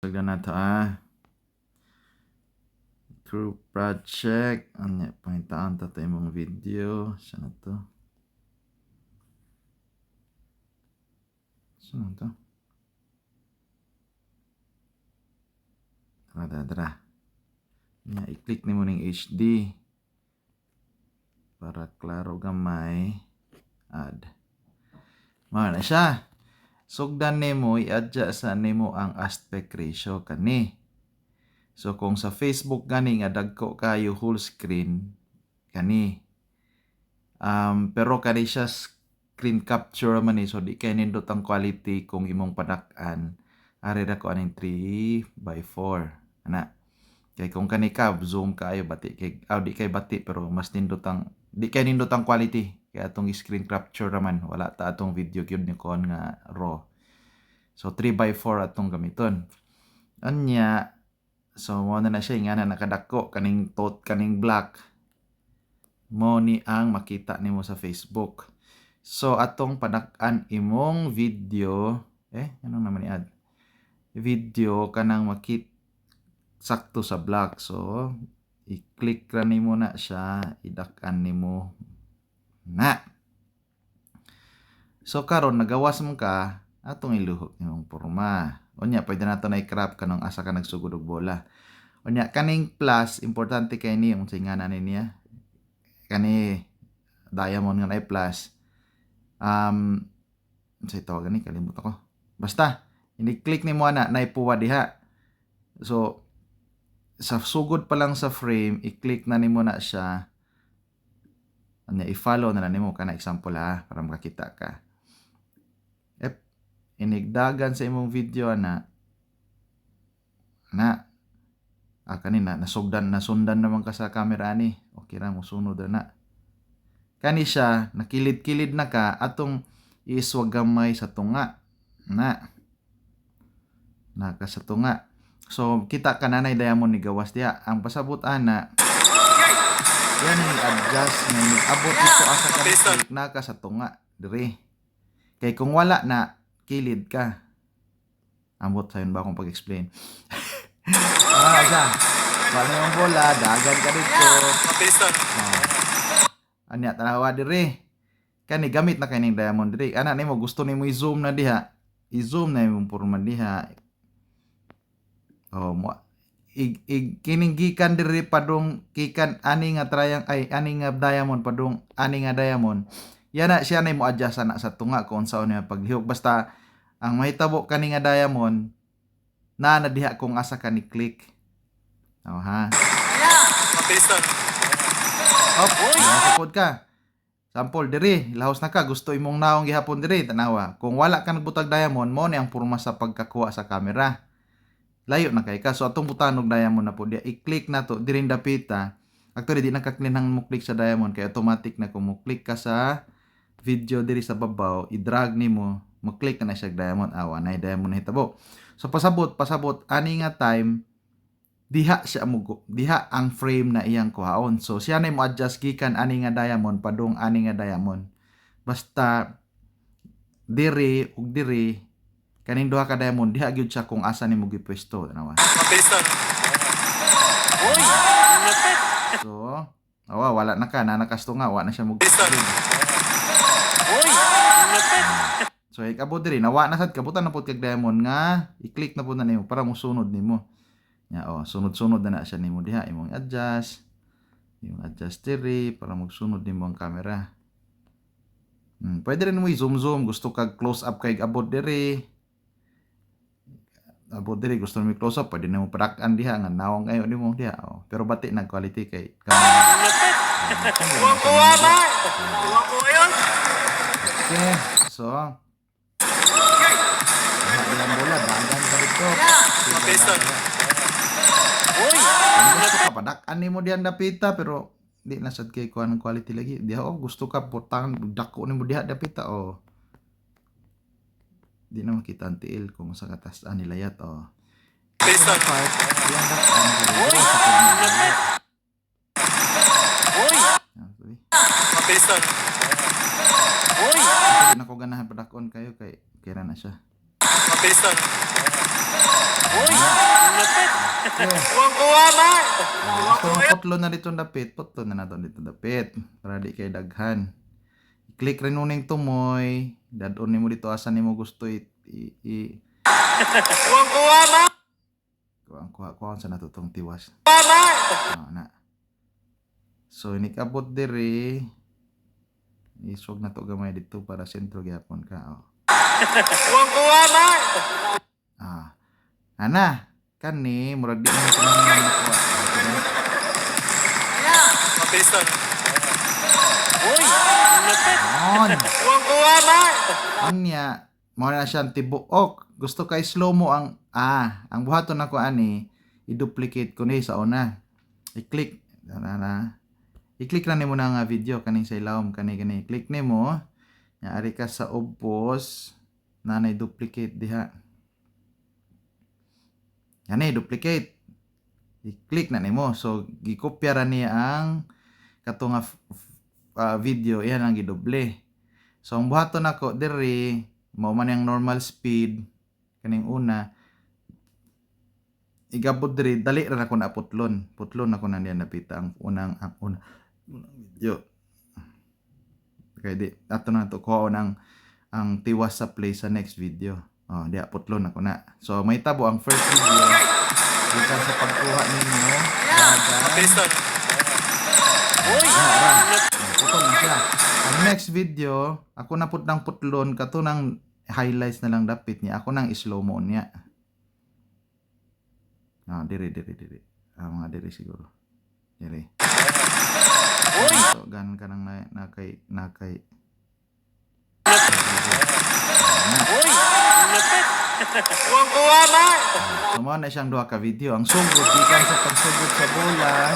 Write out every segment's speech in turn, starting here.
Sagdan na to group project. Ano pangitaan ta imong video. Saan to? Saan to? Tara. I-click nimo ning HD para klaro gamay. Add. Mao na siya. Sugdan nimo i-adjust sa nimo ang aspect ratio kani. So kung sa Facebook gani nga dagko kayo full screen kani. Pero kani siya screen capture man ni, so di kay nindot ang quality kung imong padak-an. Ari ra ko aning 3/4 ana. Kay kung kani ka zoom kaayo bati kay di kay bati pero mas nindot ang di kay nindot ang quality. Kaya atong screen capture raman wala ta atong video gyud ni kon nga raw. So 3/4 atong gamiton. Anya so mo na siya nga na nakadako kaning black mo ni ang makita nimo sa Facebook. So atong padak-an imong video ano naman i-add video kanang makit sakto sa black. So i-click ra nimo na siya, idak-an nimo na. So karon nagawas mo ka atong iluhok nimong porma. Unya pwede nato na i-crop kanang asa ka nagsugod og bola. Unya kaning plus importante kay ni unsay nganan niya. Kani diamond nga na plus. Unsay tawag ni kalimot ako. Basta ini-click nimo na naipuwa diha. So sa sugod pa lang sa frame, i-click na nimo na siya. Anya i-follow na nimo kana example para makakita ka. Inigdagan sa imong video na kanina nasundan naman ka sa camera ni. Okay ra mo sunod na. Kani siya nakilid-kilid na ka atong iswag gamay sa tunga naka sa tunga. So kita ka nanay diamond ni gawas diha. Ang pasabot ana yan ni adjust na abot ito asa ka click na ka sa tunga dire. Kay kung wala na kilid ka. Ambot sayon ba akong pag-explain? Siya. Wala yung bola, dagan ka dito. Anya tanawa dire. Kani gamit na kaning diamond dire. Ana nimo gusto nimo i-zoom na diha. I-zoom na imong porma diha. Kining gikan dire padung kikan ani nga diamond padung ani nga diamond. Yana siya na mo adjust na sa tunga kung saan niya paglihok. Basta ang mahitabo kani nga diamond na diha kung asa ka ni click. Ha. Nasapod ka. Sample diri, lahos na ka, gusto imong naong gihapon diri, tanawa. Kung wala ka nagbutag diamond, mo ni ang porma sa pagkakuha sa camera. Layo na kay ka. So atong butanog diamond na po diya. I-click na to diri dapita. Actually di nakaklinang mo click sa diamond kay automatic na kung mo click ka sa video diri sa babaw, i-drag nimo, mo-click ka na siya diamond. Na diamond na hitabo. So pasabot ani nga time diha ang frame na iyang kuhaon. So siya na mo adjust gikan ani nga diamond padung ani nga diamond. Basta diri ug diri kaning duha ka diamond diha gyud siya kung asa nimo gipwesto tanawa. So wala na ka na nakasto nga wa na siya mo. So ikabot diri nawa na sad kabutan na pud kag diamond nga i-click na pud na nimo para mo sunod nimo. Sunod-sunod na siya nimo diha imong adjust. Yung adjust diri para magsunod nimo ang camera. Pwede rin mo i-zoom gusto kag close up kay abot diri. Abot diri gusto mo close up pwede nimo padak-an diha nga nawang ayo nimo diha. Pero bati na quality kay Kuha yun. Okay, so dalang bola, dagan ka dito. Gusto ka padak-an nimo diyan dapita pero di na sad kay kuan quality lagi. Diha gusto ka putang dako nimo diha dapita di na makita ang tiil kung sa katas nilayat Pistol. Pistol. Hindi na ko ganahan padakon kayo kay kira na siya. Pistol. Okay. Kuwang-kuwa man. Gusto mo putlo na dito dapit, putlo na nato dito dapit. Para di kay daghan. I-click rin uning tumoy. Dadon nimo dito asan nimo gusto Kuwang-kuwa man. kuha sa natutong tiwas. Kuwa man. Na. So inikabot diri. Isog na to gamay dito para sentro gyapon ka. Oh. Kuwang-kuwa man. Ana, kani murag di mo kinahanglan kuha. Mabilis to. Uy, lapit. On. Kuwang-kuwa man. Anya, mo na siyang tibuok. Gusto kay slow mo ang ang buhaton nako ani i-duplicate ko ni sa una. I-click na. I-click na nimo na nga video kaning sa ilawom kani. Click nimo. Nya ari ka sa ubos na duplicate diha. Yan duplicate. I-click na nimo. So gikopya ra niya ang katong video iyan ang gidoble. So ang buhaton nako diri mao man yang normal speed kaning una. Igabot diri dali ra nako na putlon. Putlon nako na niya napita ang unang video. Kay di ato na to ko ang tiwas sa play sa next video. Oh, diya putlon ako na. So may tabo ang first video. Dito sa pagkuha ninyo. Mabilis to. Uy, Putol na siya. Ang next video, ako na put ng putlon kato ng highlights na lang dapit niya. Ako nang slow mo niya. Diri. Mga diri siguro. Diri. Uy! So, gan ka nang nakay. Uy, lapit. Kuwang-kuwa man. Sumaw na siyang duha ka video. Ang sugod, gikan sa pagsugod sa bola,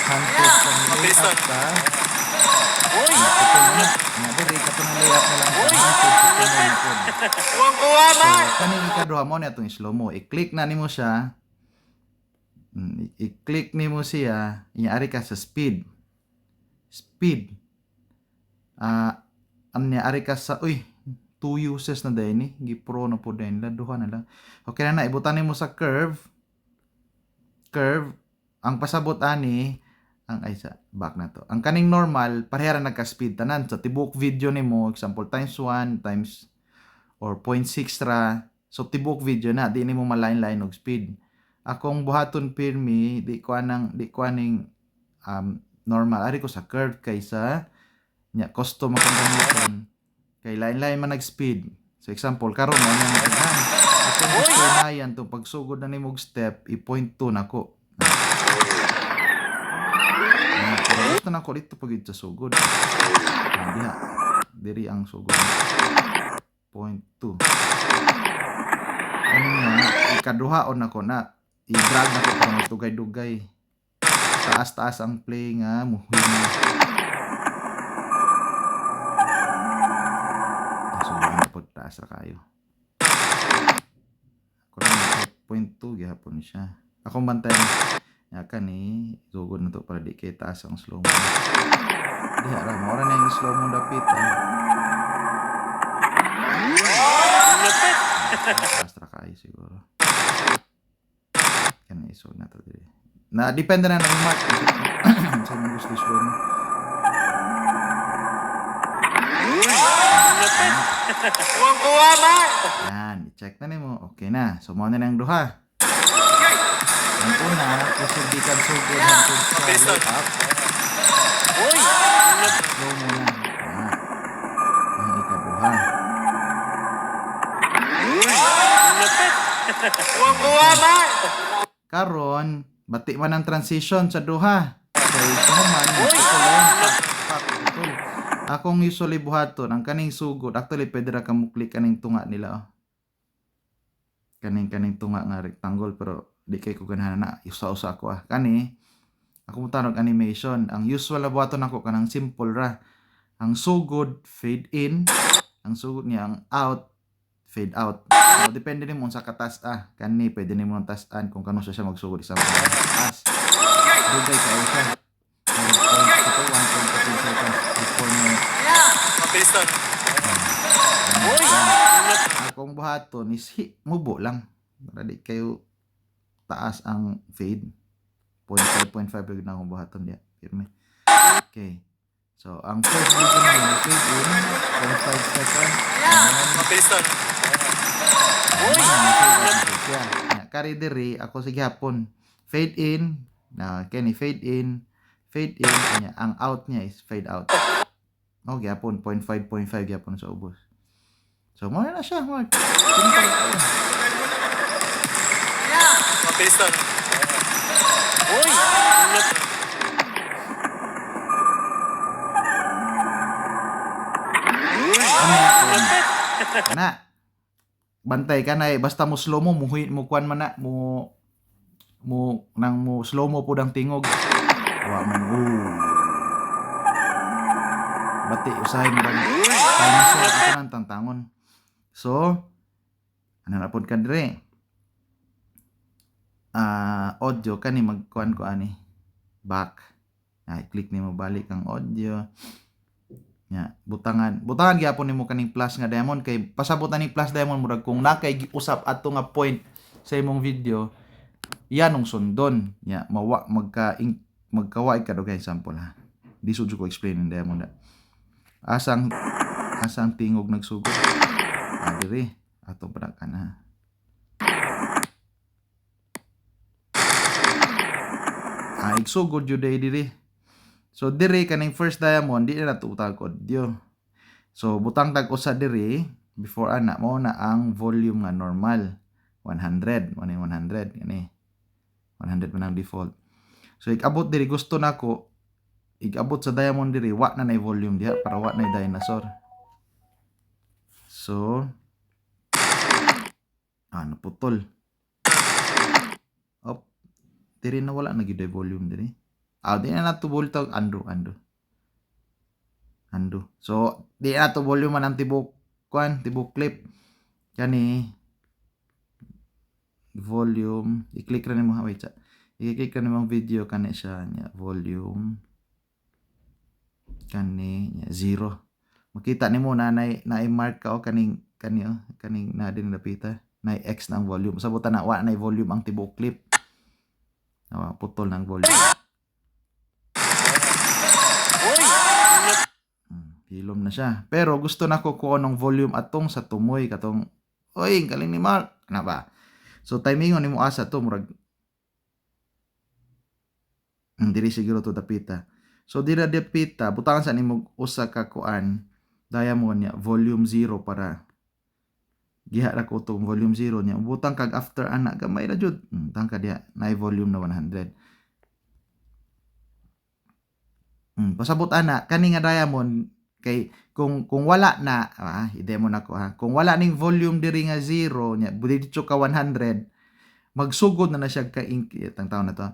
hantod sa layup ka. Uy, Putol na. Nga diri, kato ng layup na lang. Hantod, putol na po. kuwang-kuwa So, man. kaning ikaduha mo na itong slow mo. I-click na nimo siya. I-click nimo siya. Iyaari ka sa speed. Speed. Ari ka sa, 2 uses na dahil ni. Gipro na po dahil. Duha na lang. Okay na ibutan mo sa curve. Curve. Ang pasabot ani, back na to. Ang kaning normal, parehara nagka-speed tanan. So, tibuk video ni mo, example, times 1, times, or 0.6 ra. So, tibuk video na. Di ni mo malain-lain og speed. Akong buhaton pirmi, di ko aning normal. Ari ko sa curve kaysa custom akong gamiton. Kay lain-lain man nag-speed. So example, karon mo nang daghan. Akong gusto na yan to pagsugod na nimog step, i-point 2 nako. Pero gusto na ko dito pag sa sugod. Diha. Diri ang sugod. Point 2. Ano nga, ikaduhaon ako na i-drag na ko para magdugay-dugay. Taas-taas ang play nga, muhina. Taas ra kayo. Ako lang 0.2 gihapon siya. Akong bantayan nya kani sugod na to para di kay taas ang slow mo. Diha ra mo ra na yung slow mo dapit. Taas ra kayo siguro. Kani isog na to diri. Na depende na ng mark. Sa mga gusto slow mo. Kuwang-kuwa man. Yan, i-check na nimo. Okay na. So, mo na ng duha. Ang una, kusugikan sugod hangtod sa layup. Uy, Slow mo na. Ang ikaduha. lapit. Kuwang-kuwa man. Karon, bati man ang transition sa duha. Kay kuman, putol. Akong usually buhaton, ang kaning sugod, actually pwede ra ka mo click kaning tunga nila. Oh. Kaning tunga nga rectangle, pero di kay ko ganahan na usa-usa ako. Kani, ako tanog animation. Ang usual na buhaton ako kanang simple ra. Ang sugod, fade in. Ang sugod niya, ang out, fade out. So, depende nimo sa katas. Kani, pwede nimo ang tasan kung kano siya magsugod. Isang taas. Dugay kayo siya. 1.2 seconds before mo. Mabilis to. Akong buhaton is mubo lang. Para di kayo taas ang fade. 0.5 rig na akong buhaton diya. Pirmi. Okay. So, ang first video naman, fade in, 0.5 seconds. Mabilis to, no? Kari diri, ako sige hapon. Fade in, na kani fade in, kanya, ang out niya is fade out. Oh, gyapon 0.5 gyapon sa ubos. So, mo na siya, Mark. Mabilis to, no? Uy! Na. Bantay ka na basta mo slow mo mo kuan man na mo slow mo pud ang tingog. Wa man bati usahay mo lang. Time so ako nang tantangon. So ano na pud ka dire? Audio kani magkuan ko ani. Back. Ay click nimo balik ang audio. Ya, butangan gyapon nimo kaning plus nga diamond kay pasabutan ni plus diamond murag kung nakay usap ato nga point sa imong video yanong sundon ya magkawai ka dugay example ha. Di sud ko explain in diamond. Asang tingog nagsugod. Diri ato para kana. Igsugod jud diri. So diri kaning first diamond di na natutag audio. So butang tag usa diri before ana mo na ang volume nga normal 100 kani 100 man ang default. So ikabot diri gusto nako igabot sa diamond diri wa na nay volume diha para wa nay dinosaur. So naputol. Diri na wala na gyud volume diri. Di na nato voltag ando. So, di na nato volume man ang tibok clip. Kani volume, i-click ra nimo wait. I-click ra nimo ang video kani siya nya volume. Kani nya 0. Makita nimo na na-mark ka kaning na din napita. Na X na ang volume. Sabutan na wa na volume ang tibok clip. Putol ng volume. Hilom na siya. Pero gusto na ko kung anong volume atong sa tumoy katong oy, galing ni Mark. Ano ba? So timingon nimo asa to murag diri siguro to dapita. So dira dapita, butangan sa nimo usa ka kuan diamond niya volume 0 para giha ra ko tong volume 0 niya. Butang kag after ana gamay ra jud. Tangka diha na volume na 100. Pasabot ana kani nga diamond kay kung wala na i-demo na ko ha. Kung wala ning volume diri nga 0 nya dito ka 100 magsugod na siya ka tang taon na to.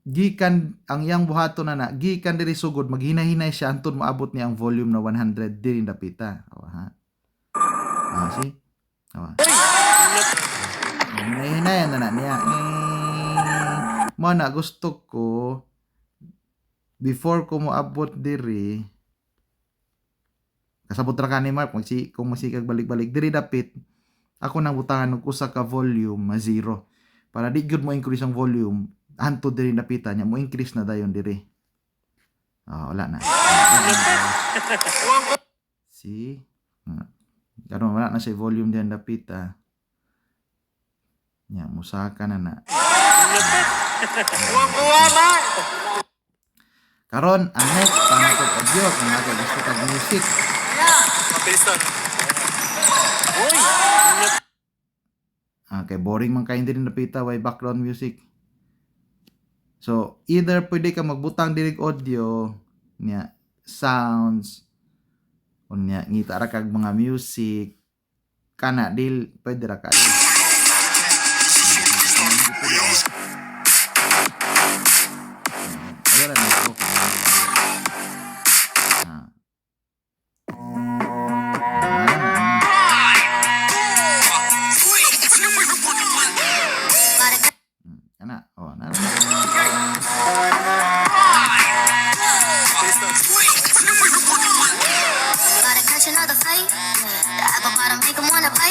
Gikan ang yang buhaton na gikan diri sugod maghinahinay siya antud maabot niya ang volume na 100 diri dapita. Ha. See? Hinay na niya. Mo na gusto ko before ko moabot diri kasabot ra ka ni Mark kung masikag balik-balik diri dapit ako nang butangan og usa ka volume 0 para di gyud mo increase ang volume anto diri dapitan nya mo increase na dayon diri. Wala na. See? Karon wala na si volume diyan dapita. Nya musaka na. Karon ang next pangatod audio kung nato gusto kag music. Mabilis to, no? Uy! Okay, boring man kayo din napita way background music. So, either pwede ka magbutang dirig audio niya sounds unya ngita ra kag mga music kana dil pwede ra ka. Ayun na ko.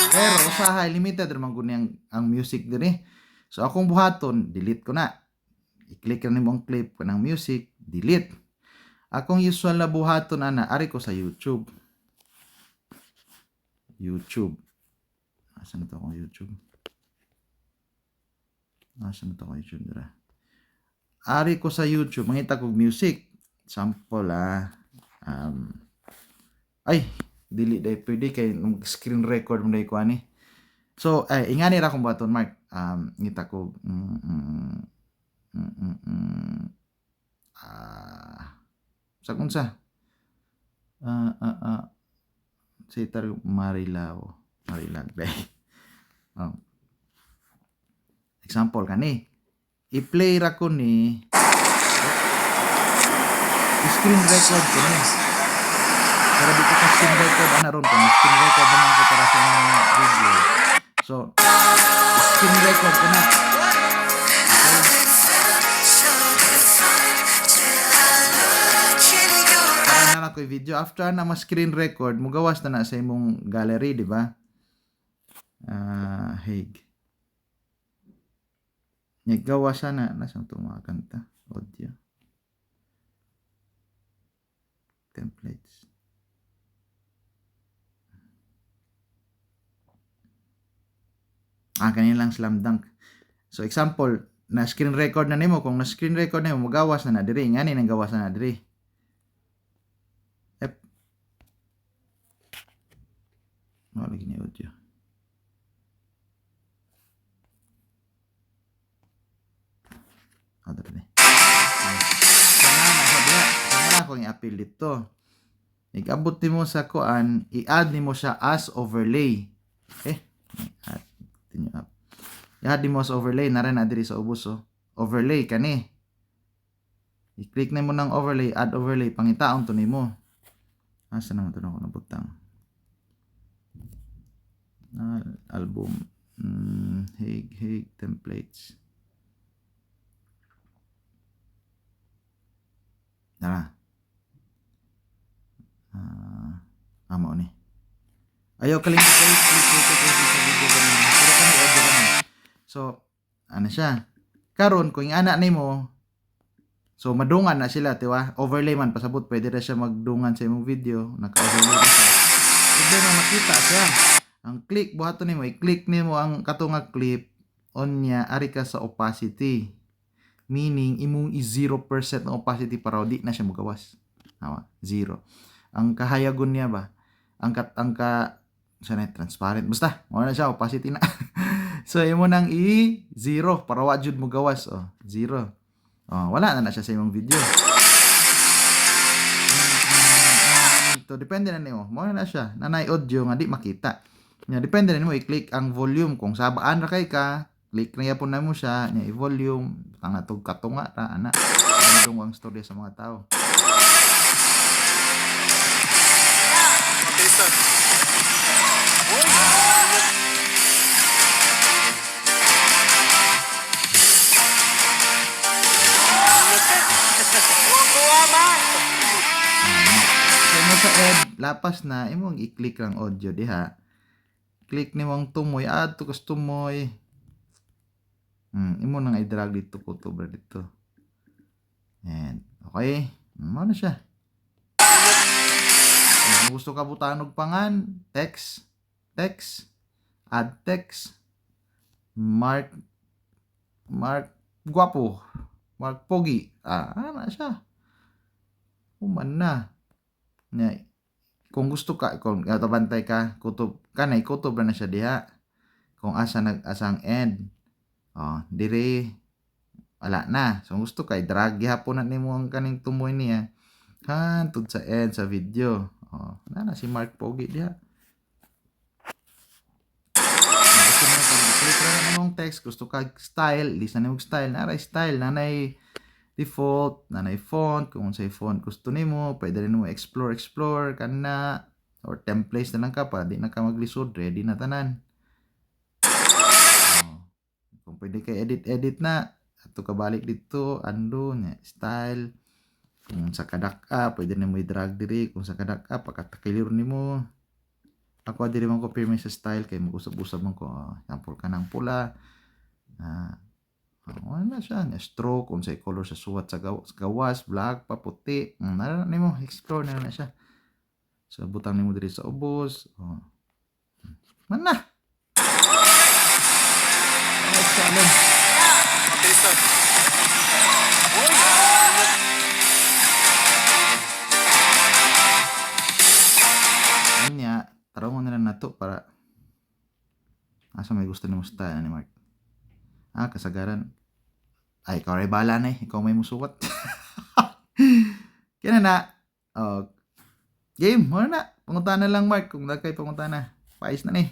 Pero usahay limited ra man guni ang music diri. So akong buhaton, delete ko na. I-click na nimo ang clip ko ng music, delete. Akong usual na buhaton ana, ari ko sa YouTube. YouTube. Asan to akong YouTube? Asan to akong YouTube dira? Ari ko sa YouTube, mangita kog music. Sample ay, dili day pwede kay screen record mo day ko ani. So, ingani ra kong buhaton, Mark. Ngita ko sa kunsa? Sitar Marilao. Marilag day. Example kani. I-play ra ko ni screen record ko ni. Pero dito ka screen record ana ron kung screen record naman ko para sa mga video. So, screen record ko na. Para na ko video after na ma-screen record, mugawas na sa imong gallery, di ba? Haig. Gawas na nasa ito mga kanta, audio. Templates. Kanilang slam dunk. So example, na screen record na nimo, kung na screen record na nimo, magawas na diri, ngani nang gawas na diri. Lagi ni audio. Ada ni. Sana ko i-appeal dito. Igabot nimo sa kuan, i-add nimo siya as overlay. Add tinyo up. I-add nimo as overlay na rin na diri sa ubos overlay kani. I-click nimo ng overlay, add overlay, pangitaon to nimo. Asa naman to na butang. Album Haig templates. Tara. Amo ni. Ayaw kalimut guys, click sa video ganun. Pero kami audio naman. So, ano siya? Karon kung anak nimo, so madungan na sila, tiwa? Overlay man pasabot, pwede na siya magdungan sa imong video, naka-overlay na siya. Problema makita siya. Ang click buhaton nimo, i-click nimo ang katong clip on niya ari ka sa opacity. Meaning imong i-0% ng opacity para di na siya magawas. Tama, 0. Ang kahayagon niya ba? Sana transparent. Basta, mo na siya opacity na. So imo nang i-0 para wa jud mo gawas. 0. Wala na siya sa imong video. So depende na nimo. Mo na siya. Nanay audio nga di makita. Nya depende na nimo i-click ang volume kung sabaan ra kay ka, click na yapon na mo siya, nya i-volume, tanga tug katunga ra ana. Ano ang storya sa mga tao. Mabilisan. Uy! Kuha ba? So mo sa lapas na imong i-click lang audio diha. Click nimo ang tumoy, add to kas tumoy. Imo nang i-drag dito ko to bra dito. And okay, mo na siya. Kung gusto ka butaan og pangan, text, add text, Mark Guapo, Mark Pogi. Ano siya? Human na. Kung gusto ka, kung tabantay ka, kutob kanay kutob na siya diha. Kung asang end. Dire wala na. So gusto kay drag gihapon na nimo ang kaning tumoy niya. Hantod sa end sa video. Na si Mark Pogi diha. Gusto mo click ra na imong text, gusto ka style, lista nimo style, naray style, nanay default, nanay font, kung unsay font gusto nimo, pwede rin mo explore kana or templates na lang ka pa, di na ka maglisod, ready na tanan. Kung pwede kay edit na, ato ka balik dito, undo, style, kung sa kadak-a, pwede na mo i-drag diri, kung sa kadak-a, pagkatakilir nimo. Ako diri man ko pirmi sa style, kay mag-usab-usab man ko, sample ka ng pula, Ah, wala siya. Nga stroke, kung sa color sa suwat sa gawas, black pa, puti. Nara na mo, explore na siya. So, butang nimo diri sa ubos. Oh. Man na! Next challenge. Mabilis lang. Uy! Anya, tarungon na lang nato para asa may gusto nimo style ni Mark. Kasagaran. Ay, ikaw rin bahala na eh. Ikaw may musuwat. Kaya na. Oh, game, mo na. Pangunta na lang, Mark. Kung nagkay pangunta na. Pais na ni.